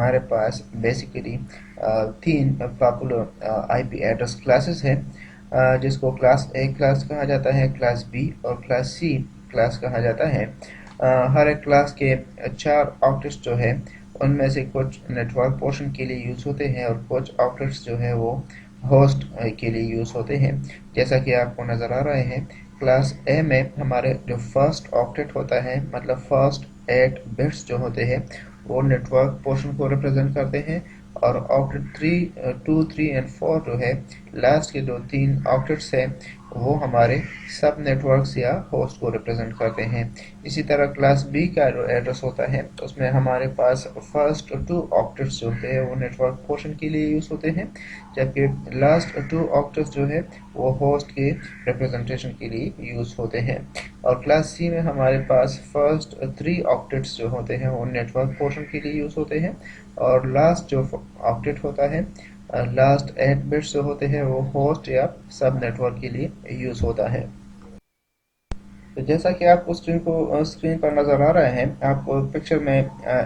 ہمارے پاس بیسیکلی تین پاپولر آئی P address classes ہیں، جس کو کلاس اے کلاس کہا جاتا ہے، کلاس بی اور کلاس سی کلاس کہا جاتا ہے۔ ہر ایک کلاس کے 4 آپٹیٹس جو ہے ان میں سے کچھ نیٹ ورک پورشن کے لیے یوز ہوتے ہیں اور کچھ آپٹیٹس جو ہے وہ ہوسٹ کے لیے یوز ہوتے ہیں۔ جیسا کہ آپ کو نظر آ رہے ہیں، کلاس اے میں ہمارے جو فرسٹ آپٹیٹ ہوتا ہے، مطلب فرسٹ 8 بٹس جو ہوتے ہیں وہ نیٹ ورک پورشن کو ریپرزینٹ کرتے ہیں، اور آپٹیٹ 2، 3 اور 4 جو ہے لاسٹ کے جو 3 آپٹیٹس ہیں وہ ہمارے سب نیٹ ورکس یا ہوسٹ کو ریپرزینٹ کرتے ہیں۔ اسی طرح کلاس بی کا جو ایڈریس ہوتا ہے اس میں ہمارے پاس فرسٹ 2 آپٹیٹس جو ہوتے ہیں وہ نیٹ ورک پورشن کے لیے یوز ہوتے ہیں، جبکہ لاسٹ 2 آپٹیٹس جو ہے وہ ہوسٹ کے ریپرزنٹیشن کے لیے یوز ہوتے ہیں۔ اور کلاس سی میں ہمارے پاس فرسٹ 3 آپٹیٹس جو ہوتے ہیں وہ نیٹ ورک پورشن کے لیے یوز ہوتے ہیں، اور لاسٹ جو آپٹیٹ ہوتا ہے، لاسٹ 8 بٹس جو ہوتے ہیں وہ ہوسٹ یا سب نیٹ ورک کے لیے یوز ہوتا ہے۔ تو جیسا کہ آپ کو اسکرین پر نظر آ رہا ہے، آپ کو پکچر میں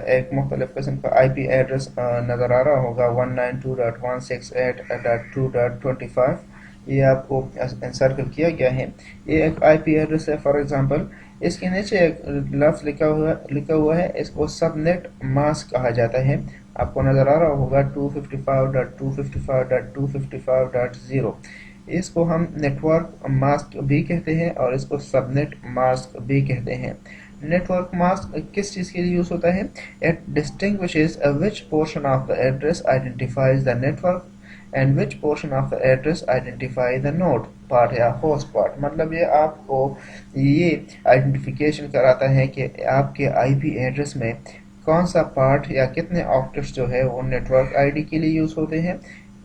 ایک مختلف قسم کا آئی پی ایڈریس نظر آ رہا ہوگا، 192.168.2.25۔ یہ آپ کو انسرکل کیا گیا ہے، یہ ایک آئی پی ایڈریس ہے۔ فار ایگزامپل اس کے نیچے ایک لفظ لکھا ہوا ہے، اس کو سب نیٹ ماسک کہا جاتا ہے۔ آپ کو نظر آ رہا ہوگا 255.255.255.0۔ اس کو ہم نیٹ ورک ماسک بھی کہتے ہیں اور اس کو سب نیٹ ماسک بھی کہتے ہیں۔ نیٹ ورک ماسک کس چیز کے لیے یوز ہوتا ہے؟ It distinguishes which portion of the address identifies the network and which portion of the address identifies the node part یا host part۔ مطلب یہ آپ کو یہ آئیڈینٹیفیکیشن کراتا ہے کہ آپ کے آئی پی ایڈریس میں کون سا پارٹ یا کتنے آپٹیٹس جو ہے وہ نیٹ ورک آئی ڈی کے لیے یوز ہوتے ہیں،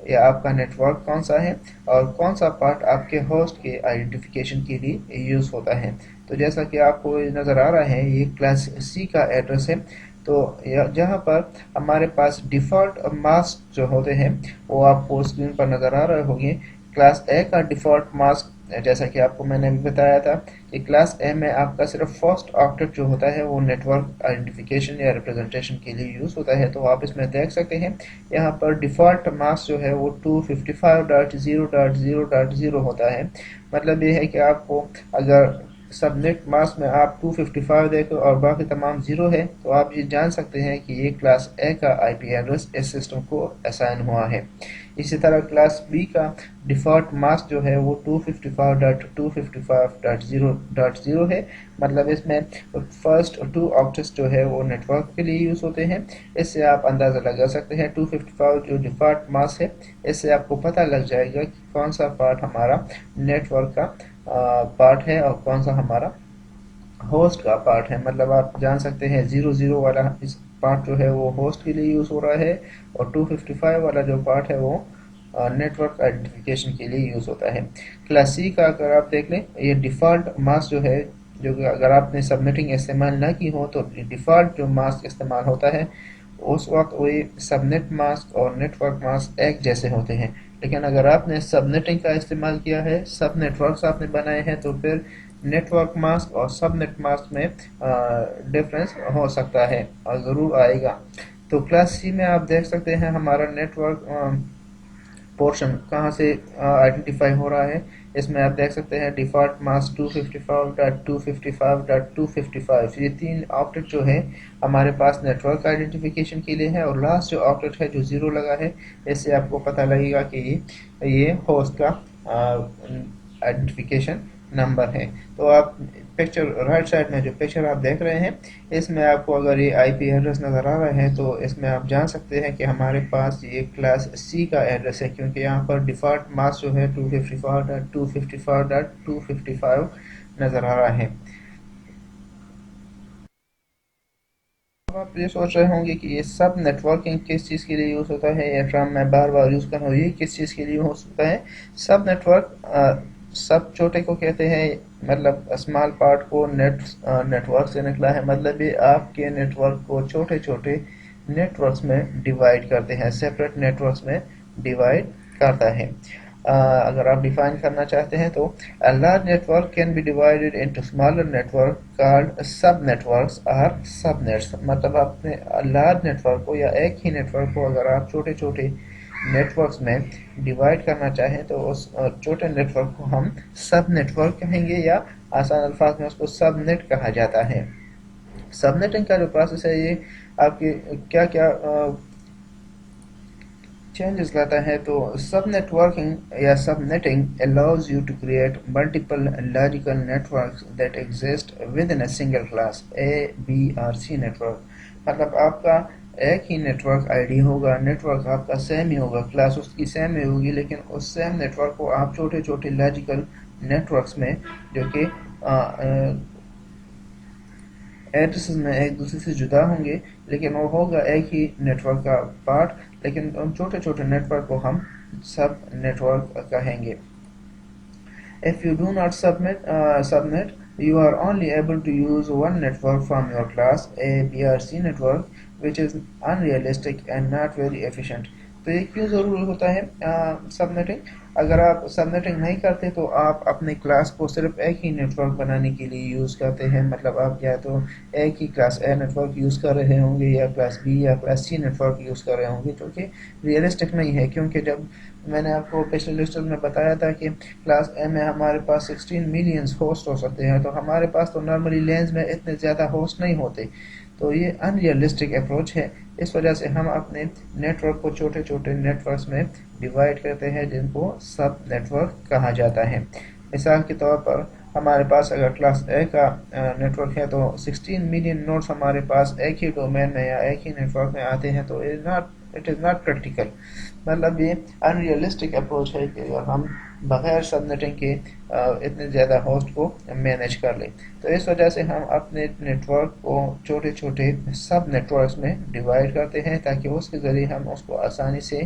یا آپ کا نیٹ ورک کون سا ہے، اور کون سا پارٹ آپ کے ہوسٹ کے آئیڈینٹیفیکیشن کے لیے یوز ہوتا ہے۔ تو جیسا کہ آپ کو نظر آ رہا ہے، یہ کلاس سی کا ایڈریس ہے۔ تو جہاں پر ہمارے پاس ڈیفالٹ ماسک جو ہوتے ہیں وہ آپ کو اسکرین پر نظر آ رہے ہوں گے۔ کلاس اے کا ڈیفالٹ ماسک، جیسا کہ آپ کو میں نے بتایا تھا کہ کلاس اے میں آپ کا صرف فرسٹ آپٹیٹ جو ہوتا ہے وہ نیٹ ورک آئیڈینٹیفیکیشن یا ریپرزنٹیشن کے لیے یوز ہوتا ہے۔ تو آپ اس میں دیکھ سکتے ہیں یہاں پر ڈیفالٹ ماسک جو ہے وہ 255.0.0.0 ہوتا ہے۔ مطلب یہ ہے کہ آپ کو اگر سب نیٹ ماسک میں آپ 255 دیکھو اور باقی تمام 0 ہے تو آپ یہ جان سکتے ہیں کہ یہ کلاس اے کا آئی پی ایڈریس اس سسٹم کو اسائن ہوا ہے۔ اسی طرح کلاس بی کا ڈیفالٹ ماسک جو ہے وہ 255.255.0.0 ہے۔ مطلب اس میں فرسٹ 2 آپٹیٹس جو ہے وہ نیٹ ورک کے لیے یوز ہوتے ہیں۔ اس سے آپ اندازہ لگا سکتے ہیں 255 جو ڈیفالٹ ماسک ہے، اس سے آپ کو پتہ لگ جائے گا کہ کون سا پارٹ ہمارا نیٹ ورک کا پارٹ ہے اور کون سا ہمارا ہوسٹ کا پارٹ ہے۔ مطلب آپ جان سکتے ہیں 00 والا اس پارٹ جو ہے وہ ہوسٹ کے لیے یوز ہو رہا ہے، اور 255 والا جو پارٹ ہے وہ نیٹ ورک آئیڈینٹیفیکیشن کے لیے یوز ہوتا ہے۔ کلاس سی کا اگر آپ دیکھ لیں، یہ ڈیفالٹ ماسک جو ہے، جو کہ اگر آپ نے سبنیٹنگ استعمال نہ کی ہو تو ڈیفالٹ جو ماسک استعمال ہوتا ہے اس وقت وہی سب نیٹ ماسک اور نیٹ ورک ماسک ایک جیسے ہوتے ہیں۔ لیکن اگر آپ نے سب نیٹنگ کا استعمال کیا ہے، سب نیٹ ورکس آپ نے بنائے ہیں، تو پھر نیٹ ورک ماسک اور سب نیٹ ماسک میں ڈفرینس ہو سکتا ہے اور ضرور آئے گا۔ تو کلاس سی میں آپ دیکھ سکتے ہیں ہمارا نیٹ ورک پورشن کہاں سے آئیڈینٹیفائی ہو رہا ہے۔ اس میں آپ دیکھ سکتے ہیں ڈیفالٹ ماسک 255.255.255، یہ 3 آپٹیٹ جو ہے ہمارے پاس نیٹ ورک آئیڈینٹیفیکیشن کے لیے ہے، اور لاسٹ جو آپٹیٹ ہے جو 0 لگا ہے، اس سے آپ کو پتہ لگے گا کہ یہ ہوسٹ کا آئیڈینٹیفیکیشن نمبر ہے۔ تو آپ پکچر رائٹ سائڈ میں جو پکچر آپ دیکھ رہے ہیں، اس میں آپ کو اگر یہ آئی پی ایڈریس نظر آ رہا ہے تو اس میں آپ جان سکتے ہیں کہ ہمارے پاس یہ کلاس سی کا ایڈریس ہے، کیونکہ یہاں پر ڈیفالٹ ماسک جو ہے 255.255.255 نظر آ رہا ہے۔ آپ یہ سوچ رہے ہوں گے کہ یہ سب نیٹ ورکنگ کس چیز کے لیے یوز ہوتا ہے، یہ ٹرم میں بار بار یوز کر رہا ہوں، یہ کس چیز کے لیے یوز ہوتا ہے؟ سب نیٹ ورک سب چھوٹے کو کہتے ہیں، مطلب اسمال پارٹ کو نیٹ ورک سے نکلا ہے، مطلب یہ آپ کے نیٹ ورک کو چھوٹے چھوٹے نیٹ ورکس میں ڈیوائیڈ کرتے ہیں، سیپریٹ نیٹ ورکس میں ڈیوائیڈ کرتا ہے۔ اگر آپ ڈیفائن کرنا چاہتے ہیں تو a large network can be divided into smaller network called sub networks or subnets. مطلب آپ نے لارج نیٹورک کو یا ایک ہی نیٹورک کو اگر آپ چھوٹے چھوٹے نیٹورکس میں ڈیوائڈ کرنا چاہیں تو اس چھوٹے نیٹورک کو ہم سب نیٹورک کہیں گے، یا آسان الفاظ میں اس کو سب نیٹ کہا جاتا ہے۔ سب نیٹنگ کا جو پروسیس ہے یہ آپ کے کیا کیا چینجز لاتا ہے، تو سب نیٹورکنگ یا سب netting allows you to create multiple logical networks that exist within a single class A, B اور C نیٹورک۔ مطلب آپ کا ایک ہی نیٹورک آئی ڈی ہوگا، نیٹورک آپ کا سیم ہی ہوگا، کلاس اس کی سیم ہی ہوگی، لیکن اس سیم نیٹورک کو آپ چھوٹے چھوٹے لاجیکل نیٹورکس میں جو کہ ایڈریسز میں ایک دوسرے سے جدا ہوں گے، لیکن وہ ہوگا ایک ہی نیٹورک کا پارٹ، لیکن ان چھوٹے چھوٹے نیٹورک کو ہم سب نیٹورک کہیں گے۔ If you do not subnet, you are only able to use one network from your class A, B or C network, which is unrealistic and not very efficient. تو یہ کیوں ضروری ہوتا ہے سب نیٹنگ؟ اگر آپ سب نیٹنگ نہیں کرتے تو آپ اپنے کلاس کو صرف ایک ہی نیٹ ورک بنانے کے لیے یوز کرتے ہیں، مطلب آپ یا تو ایک ہی class A network use کر رہے ہوں گے یا کلاس بی یا class C network use کر رہے ہوں گے، جو کہ ریئلسٹک نہیں ہے، کیونکہ جب میں نے آپ کو پچھلے لیکچر میں بتایا تھا کہ کلاس اے میں ہمارے پاس 16 ملینز ہوسٹ ہو سکتے ہیں، تو ہمارے پاس تو نارملی لینز میں اتنے زیادہ ہوسٹ نہیں ہوتے، تو یہ ان ریئلسٹک اپروچ ہے۔ اس وجہ سے ہم اپنے نیٹ ورک کو چھوٹے چھوٹے نیٹ ورکس میں ڈیوائڈ کرتے ہیں، جن کو سب نیٹ ورک کہا جاتا ہے۔ مثال کے طور پر ہمارے پاس اگر کلاس اے کا نیٹ ورک ہے تو 16 ملین نوڈز ہمارے پاس ایک ہی ڈومین میں یا ایک ہی نیٹ ورک میں آتے ہیں، تو اٹ از ناٹ پریکٹیکل، مطلب یہ ان ریئلسٹک اپروچ ہے کہ ہم بغیر سب نیٹنگ کے اتنے زیادہ ہوسٹ کو مینیج کر لیں۔ تو اس وجہ سے ہم اپنے نیٹ ورک کو چھوٹے چھوٹے سب نیٹ ورکس میں ڈیوائڈ کرتے ہیں، تاکہ اس کے ذریعے ہم اس کو آسانی سے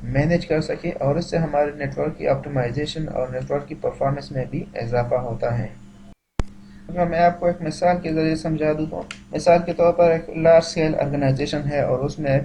مینیج کر سکیں، اور اس سے ہمارے نیٹ ورک کی آپٹیمائزیشن اور نیٹ ورک کی پرفارمنس میں بھی اضافہ ہوتا ہے۔ اگر میں آپ کو ایک مثال کے ذریعے سمجھا دوں تو مثال کے طور پر ایک لارج اسکیل آرگنائزیشن ہے اور اس میں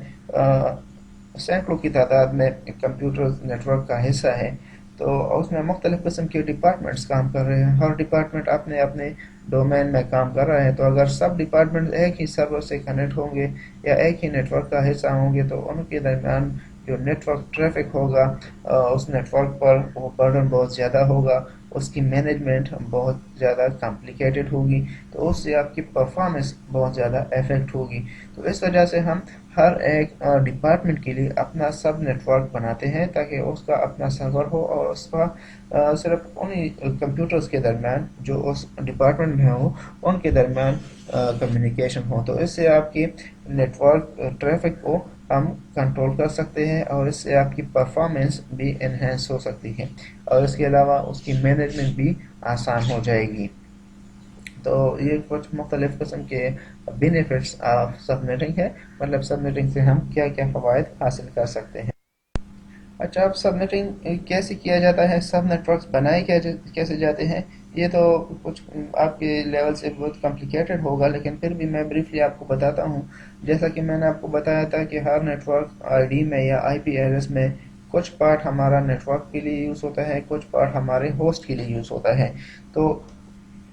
سینکڑوں کی تعداد میں کمپیوٹر نیٹ ورک کا حصہ ہے، تو اس میں مختلف قسم کے ڈپارٹمنٹس کام کر رہے ہیں، ہر ڈپارٹمنٹ اپنے اپنے ڈومین میں کام کر رہے ہیں، تو اگر سب ڈپارٹمنٹ ایک ہی سرور سے کنیکٹ ہوں گے یا ایک ہی نیٹ ورک کا حصہ ہوں گے تو ان کے درمیان جو نیٹ ورک ٹریفک ہوگا اس نیٹ ورک پر وہ برڈن بہت زیادہ ہوگا، اس کی مینجمنٹ بہت زیادہ کمپلیکیٹڈ ہوگی، تو اس سے آپ کی پرفارمنس بہت زیادہ افیکٹ ہوگی۔ تو اس وجہ سے ہم ہر ایک ڈپارٹمنٹ کے لیے اپنا سب نیٹ ورک بناتے ہیں، تاکہ اس کا اپنا سرور ہو اور اس کا صرف انہی کمپیوٹرز کے درمیان جو اس ڈپارٹمنٹ میں ہو ان کے درمیان کمیونیکیشن ہو، تو اس سے آپ کی نیٹ ورک ٹریفک کو ہم کنٹرول کر سکتے ہیں، اور اس سے آپ کی پرفارمنس بھی انہینس ہو سکتی ہے، اور اس کے علاوہ اس کی مینجمنٹ بھی آسان ہو جائے گی۔ تو یہ کچھ مختلف قسم کے بینیفٹس آف سب نیٹنگ ہے، مطلب سب نیٹنگ سے ہم کیا کیا فوائد حاصل کر سکتے ہیں۔ اچھا، اب سب نیٹنگ کیسے کیا جاتا ہے، سب نیٹ ورکس بنائے کیسے جاتے ہیں، یہ تو کچھ آپ کے لیول سے بہت کمپلیکیٹڈ ہوگا، لیکن پھر بھی میں بریفلی آپ کو بتاتا ہوں۔ جیسا کہ میں نے آپ کو بتایا تھا کہ ہر نیٹ ورک آئی ڈی میں یا آئی پی ایڈریس میں کچھ پارٹ ہمارا نیٹ ورک کے لیے یوز ہوتا ہے، کچھ پارٹ ہمارے ہوسٹ کے لیے یوز ہوتا ہے۔ تو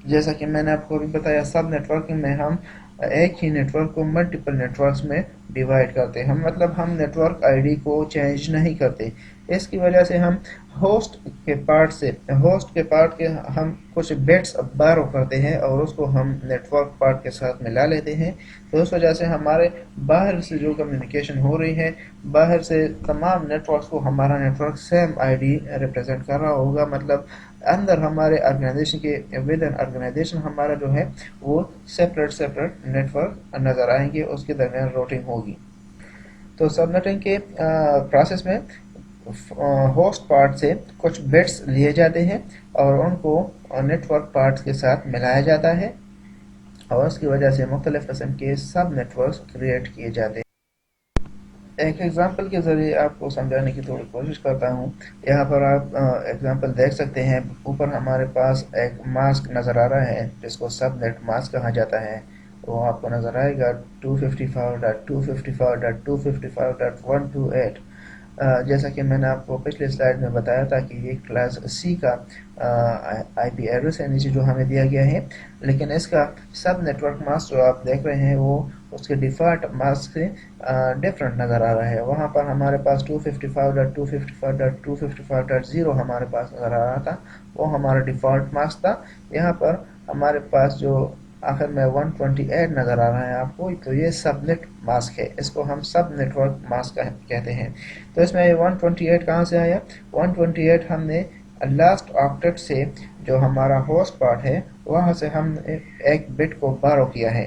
جیسا کہ میں نے آپ کو بھی بتایا، سب نیٹ ورکنگ میں ہم ایک ہی نیٹ ورک کو ملٹیپل نیٹ ورکس میں ڈیوائڈ کرتے ہیں، مطلب ہم نیٹ ورک آئی ڈی کو چینج نہیں کرتے۔ اس کی وجہ سے ہم ہوسٹ کے پارٹ کے ہم کچھ بٹس بارو کرتے ہیں اور اس کو ہم نیٹ ورک پارٹ کے ساتھ ملا لیتے ہیں، تو اس وجہ سے ہمارے باہر سے جو کمیونیکیشن ہو رہی ہے، باہر سے تمام نیٹ ورکس کو ہمارا network same I D represent کر رہا ہوگا، مطلب اندر ہمارے آرگنائزیشن کے ود ان آرگنائزیشن ہمارا جو ہے وہ سیپریٹ نیٹ ورک نظر آئیں گے، اس کے درمیان روٹنگ ہوگی۔ تو سب نیٹنگ کے پروسیس میں ہوسٹ پارٹ سے کچھ بٹس لیے جاتے ہیں اور ان کو نیٹ ورک پارٹس کے ساتھ ملایا جاتا ہے، اور اس کی وجہ سے مختلف قسم کے سب نیٹ ورکس کریٹ کیے جاتے ہیں۔ ایک ایگزامپل کے ذریعے آپ کو سمجھانے کی تھوڑی کوشش کرتا ہوں۔ یہاں پر آپ ایگزامپل دیکھ سکتے ہیں، اوپر ہمارے پاس ایک ماسک نظر آ رہا ہے جس کو سب نیٹ ماسک کہا جاتا ہے، وہ آپ کو نظر آئے گا 255.255.255.128۔ جیسا کہ میں نے آپ کو پچھلے سلائیڈ میں بتایا تھا کہ یہ کلاس سی کا آئی پی ایڈریس ہے نیچے جو ہمیں دیا گیا ہے، لیکن اس کا سب نیٹورک ماسک جو آپ دیکھ رہے ہیں وہ اس کے ڈیفالٹ ماسک سے ڈفرنٹ نظر آ رہا ہے. وہاں پر ہمارے پاس 255.255.255.0 ہمارے پاس نظر آ رہا تھا، وہ ہمارا ڈیفالٹ ماسک تھا. یہاں پر ہمارے پاس جو آخر میں 128 نظر آ رہا ہے آپ کو، تو یہ سب نیٹ ماسک ہے، اس کو ہم سب نیٹورک ماسک کہتے ہیں. تو اس میں 128 کہاں سے آیا؟ 128 ہم نے لاسٹ آکٹیٹ سے جو ہمارا ہوسٹ پارٹ ہے وہاں سے ہم نے ایک بٹ کو بارو کیا ہے.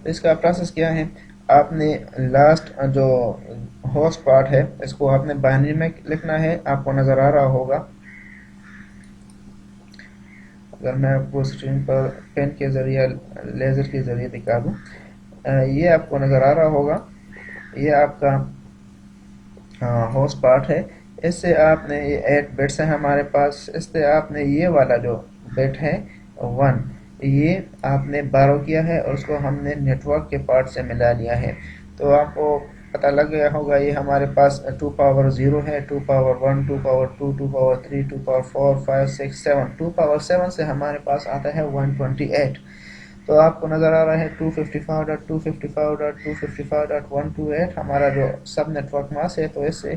اس کا پروسیس کیا ہے؟ آپ نے لاسٹ جو ہوسٹ پارٹ ہے اس کو آپ نے بائنری میں لکھنا ہے. آپ کو نظر آ رہا ہوگا، اگر میں آپ کو اسکرین پر پین کے ذریعے لیزر کے ذریعے دکھا دوں، یہ آپ کو نظر آ رہا ہوگا، یہ آپ کا ہوسٹ پارٹ ہے. اس سے آپ نے یہ 8 بٹس ہیں ہمارے پاس، اس سے آپ نے یہ والا جو بٹ ہے 1 یہ آپ نے بارو کیا ہے اور اس کو ہم نے نیٹورک کے پارٹ سے ملا لیا ہے. تو آپ کو پتہ لگ گیا ہوگا یہ ہمارے پاس 2 پاور 0 ہے، 2 power 1، 2 power 2، 2 power 3، 2 power 4، 5، 6، 7. 2 power 7 سے ہمارے پاس آتا ہے 128. تو آپ کو نظر آ رہا ہے 255.255.255.128 ہمارا جو سب نیٹورک ماسک ہے. تو اس سے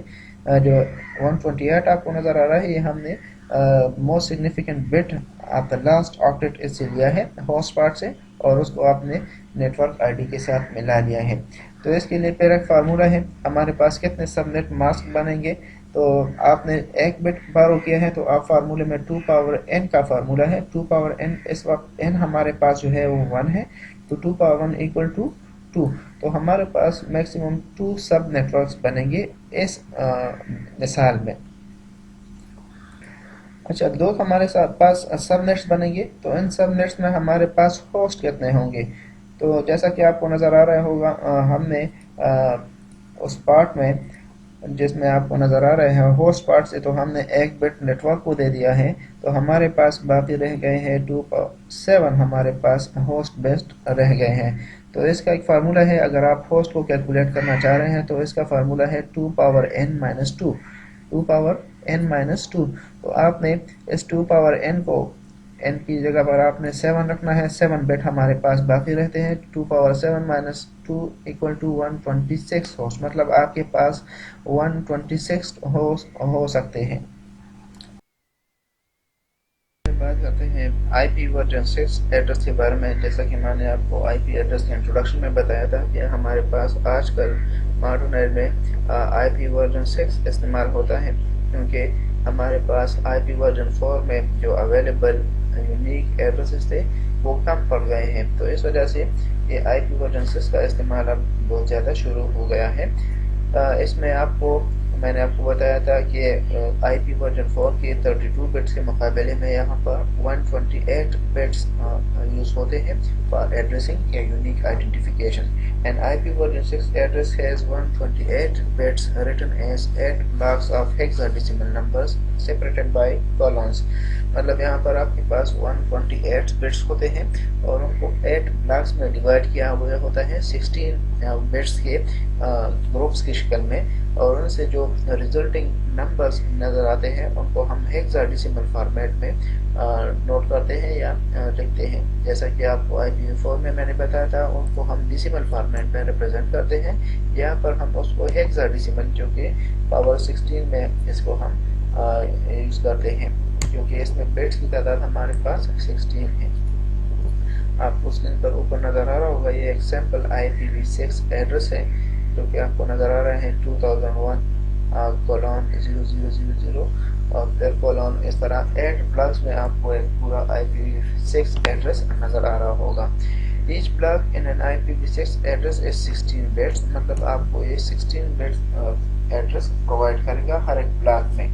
جو 128 آپ کو نظر آ رہا ہے یہ ہم نے موسٹ سگنیفیکنٹ بٹ آپ دا لاسٹ آکٹیٹ اس سے لیا ہے ہوسٹ پارٹ سے، اور اس کو آپ نے نیٹورک آئی ڈی کے ساتھ ملا لیا ہے. تو اس کے لیے پھر ایک فارمولا ہے، ہمارے پاس کتنے سب نیٹ ماسک بنیں گے. تو آپ نے ایک بٹ بارو کیا ہے تو آپ فارمولے میں 2 پاور n کا فارمولا ہے. 2 پاور n اس وقت n ہمارے پاس جو ہے وہ 1 ہے، تو 2 پاور 1 ایکول ٹو 2. تو ہمارے پاس میکسیمم 2 سب نیٹورکس بنیں گے اس مثال میں. اچھا، دو ہمارے پاس سب نیٹس بنیں گے، تو ان سب نیٹس میں ہمارے پاس ہوسٹ کتنے ہوں گے؟ تو جیسا کہ آپ کو نظر آ رہا ہوگا، ہم نے اس پارٹ میں جس میں آپ کو نظر آ رہے ہیں ہوسٹ پارٹ سے، تو ہم نے ایک بٹ نیٹورک کو دے دیا ہے. تو ہمارے پاس باقی رہ گئے ہیں 7 ہمارے پاس ہوسٹ بیسڈ رہ گئے ہیں. تو اس کا ایک فارمولا ہے، اگر آپ ہوسٹ کو کیلکولیٹ کرنا چاہ رہے ہیں تو اس کا فارمولا ہے 2 power n minus 2. 2 power n minus 2. تو آپ نے اس 2 پاور n کو n کی جگہ پر آپ نے 7 رکھنا ہے. 7 بٹ ہمارے پاس باقی رہتے ہیں. 2 power 7 minus 2 equal to 126 host, مطلب آپ کے پاس 126 ہوسٹ ہو سکتے ہیں. بات کرتے ہیں آئی پی ورژن 6 ایڈریس کے بارے میں. جیسا کہ میں نے آپ کو آئی پی ایڈریس کے انٹروڈکشن میں بتایا تھا کہ ہمارے پاس آج کل ماڈرن ایج میں آئی پی ورژن 6 استعمال ہوتا ہے، کیونکہ ہمارے پاس آئی پی ورژن 4 میں جو اویلیبل یونیک ایڈریسز تھے وہ کم پڑ گئے ہیں. تو اس وجہ سے یہ آئی پی ورژن 6 کا استعمال اب بہت زیادہ شروع ہو گیا ہے. اس میں میں نے آپ کو بتایا تھا کہ آئی پی ورژن 4 کے 32 بٹس کے مقابلے میں یہاں پر 128 بٹس یوز ہوتے ہیں فار ایڈریسنگ یا unique identification. And I P version 6 address has 128 bits written as 8 blocks of hexadecimal numbers separated by colons. مطلب یہاں پر آپ کے پاس 128 بٹس ہوتے ہیں اور ان کو 8 بلاکس میں ڈیوائڈ کیا ہوا ہوتا ہے 16 بٹس کے گروپس کی شکل میں، اور ان سے جو ریزلٹنگ نمبرز نظر آتے ہیں ان کو ہم ہیکساڈیسیمل فارمیٹ میں نوٹ کرتے ہیں یا لکھتے ہیں. جیسا کہ آپ کو آئی پی وی 4 میں نے بتایا تھا ان کو ہم ڈیسیمل فارمیٹ میں ریپرزینٹ کرتے ہیں. یہاں پر ہم اس کو ہیکساڈیسیمل جو کہ پاور 16 میں اس کو ہم یوز کرتے ہیں، کیونکہ اس میں بٹس کی تعداد ہمارے پاس 16 ہے. آپ کو اسکرین پر اوپر نظر آ رہا ہوگا یہ ایک سیمپل آئی پی وی 6 ایڈریس ہے جو کہ آپ کو نظر آ رہے ہیں 2001:0000 اور پھر کولون اس طرح 8 بلاکس میں آپ کو ایک پورا آئی پی وی 6 ایڈریس نظر آ رہا ہوگا. H block in I P V وی 6 ایڈریس از 16 بٹس، مطلب آپ کو یہ 16 بٹس ایڈریس پرووائڈ کرے گا ہر ایک بلاک میں.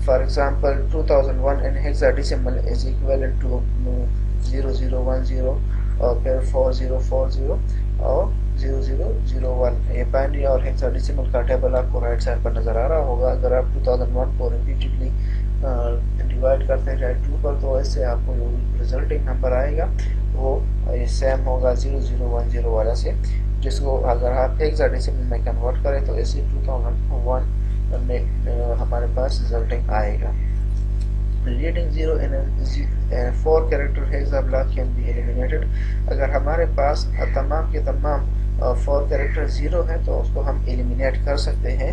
For example, 2001 in hexadecimal is equivalent to 0010 اور پھر 4040 اور 0001. یہ بائنری اور ہیکساڈیسیمل کا ٹیبل آپ کو رائٹ سائڈ پر نظر آ رہا ہوگا. اگر آپ 2001 کو ریپیٹڈلی ڈیوائڈ کرتے جائے 2 پر تو اس سے آپ کو ریزلٹنگ نمبر آئے گا وہ سیم ہوگا 0010 والا سے، جس کو اگر آپ ہیکساڈیسیمل میں کنورٹ کریں تو اسی 2001 میں ہمارے پاس ریزلٹنگ آئے گا. Leading 0 in a 4 character hexablock can be eliminated. اگر ہمارے پاس تمام کے تمام 4 کریکٹر 0 ہیں تو اس کو ہم ایلیمینیٹ کر سکتے ہیں.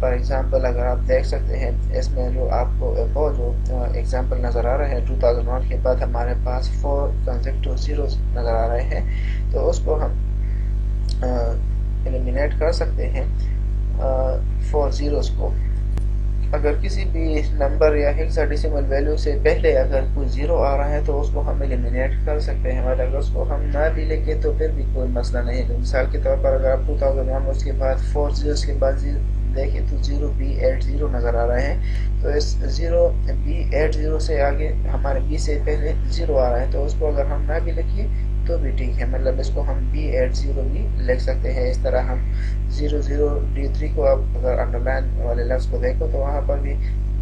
فار ایگزامپل اگر آپ دیکھ سکتے ہیں اس میں جو آپ کو وہ جو ایگزامپل نظر آ رہے ہیں 2001 کے بعد ہمارے پاس 4 کنزیکٹیو زیروز نظر آ رہے ہیں، تو اس کو ہم ایلیمینیٹ کر سکتے ہیں 4 زیروز کو. اگر کسی بھی نمبر یا ہیکساڈیسیمل ویلیو سے پہلے اگر کوئی 0 آ رہا ہے تو اس کو ہم ایلیمینیٹ کر سکتے ہیں، اور اگر اس کو ہم نہ بھی لکھیں تو پھر بھی کوئی مسئلہ نہیں ہے. مثال کے طور پر اگر آپ 2001 اس کے بعد 4 زیروز کے بعد دیکھیں تو 0B80 نظر آ رہے ہیں، تو اس 0B80 سے آگے ہمارے B سے پہلے 0 آ رہا ہے، تو اس کو اگر ہم نہ بھی لکھیں تو بھی ٹھیک ہے، مطلب اس کو ہم B80 بھی لکھ سکتے ہیں. اس طرح ہم 00D3 کو آپ اگر انڈر لائن والے لفظ کو دیکھو تو وہاں پر بھی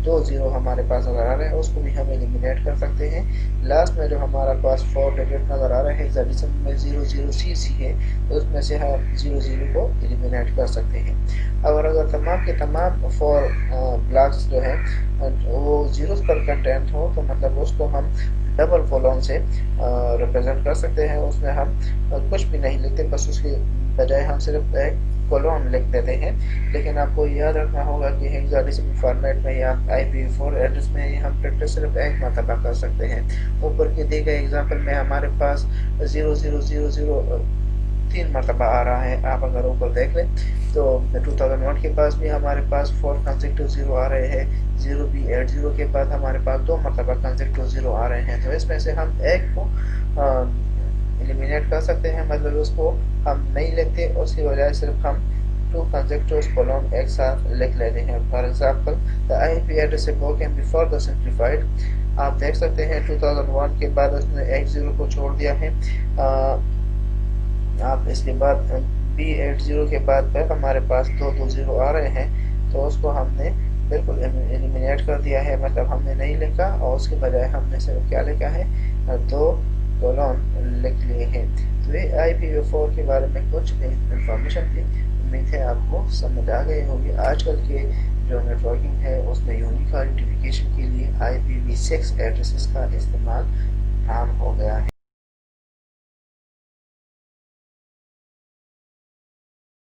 2 0 ہمارے پاس نظر آ رہے ہیں، اس کو بھی ہم ایلیمینیٹ کر سکتے ہیں. لاسٹ میں جو ہمارا پاس 4 ڈیجٹ نظر آ رہا ہے ہیکساڈیسیمل میں 00CC ہے، تو اس میں سے ہم 00 کو ایلیمینیٹ کر سکتے ہیں. اگر تمام کے تمام 4 بلاکس جو ہیں وہ زیروز پر کنٹینٹ ہو تو مطلب اس کو ہم ڈبل کولون سے ریپرزینٹ کر سکتے ہیں. اس میں ہم کچھ بھی نہیں لکھتے، بس اس کے بجائے ہم صرف ایک کولون لکھ دیتے ہیں. لیکن آپ کو یاد رکھنا ہوگا کہ ہیکساڈیسیمل فارمیٹ میں یا IPv4 ایڈریس میں ہم پریکٹس صرف ایک مرتبہ کر سکتے ہیں. اوپر کے دی گئے ایگزامپل میں ہمارے پاس 0000 3 مرتبہ آ رہا ہے. آپ اگر اوپر دیکھ لیں تو 2001 کے پاس بھی ہمارے پاس 4 کنزیکٹیو 0 آ رہے ہیں، 0B80 کے بعد ہمارے پاس 2 مرتبہ کنزیکٹیو 0 آ رہے ہیں، تو اس میں سے ہم ایک کو ایلیمینیٹ کر سکتے ہیں، مطلب اس کو ہم نہیں لکھتے، اس کی وجہ صرف ہم 2 consecutive column ایک ساتھ لکھ لیتے ہیں. For example the IP address above can be further simplified. آپ دیکھ سکتے ہیں 2001 کے بعد اس نے ایک 0 کو چھوڑ دیا ہے. آپ اس کے بعد B80 کے بعد پھر ہمارے پاس 2 0 آ رہے ہیں، تو اس کو ہم نے بالکل ایلیمینیٹ کر دیا ہے، مطلب ہم نے نہیں لکھا، اور اس کے بجائے ہم نے صرف کیا لکھا ہے 2 کولون لکھ لیے ہیں. تو یہ IPv4 کے بارے میں کچھ انفارمیشن تھی. امید ہے آپ کو سمجھ آ گئی ہوگی. آج کل کے جو نیٹورکنگ ہے اس میں یونیک آئیڈینٹیفیکیشن کے لیے IPv6 ایڈریسز کا استعمال عام ہو گیا ہے.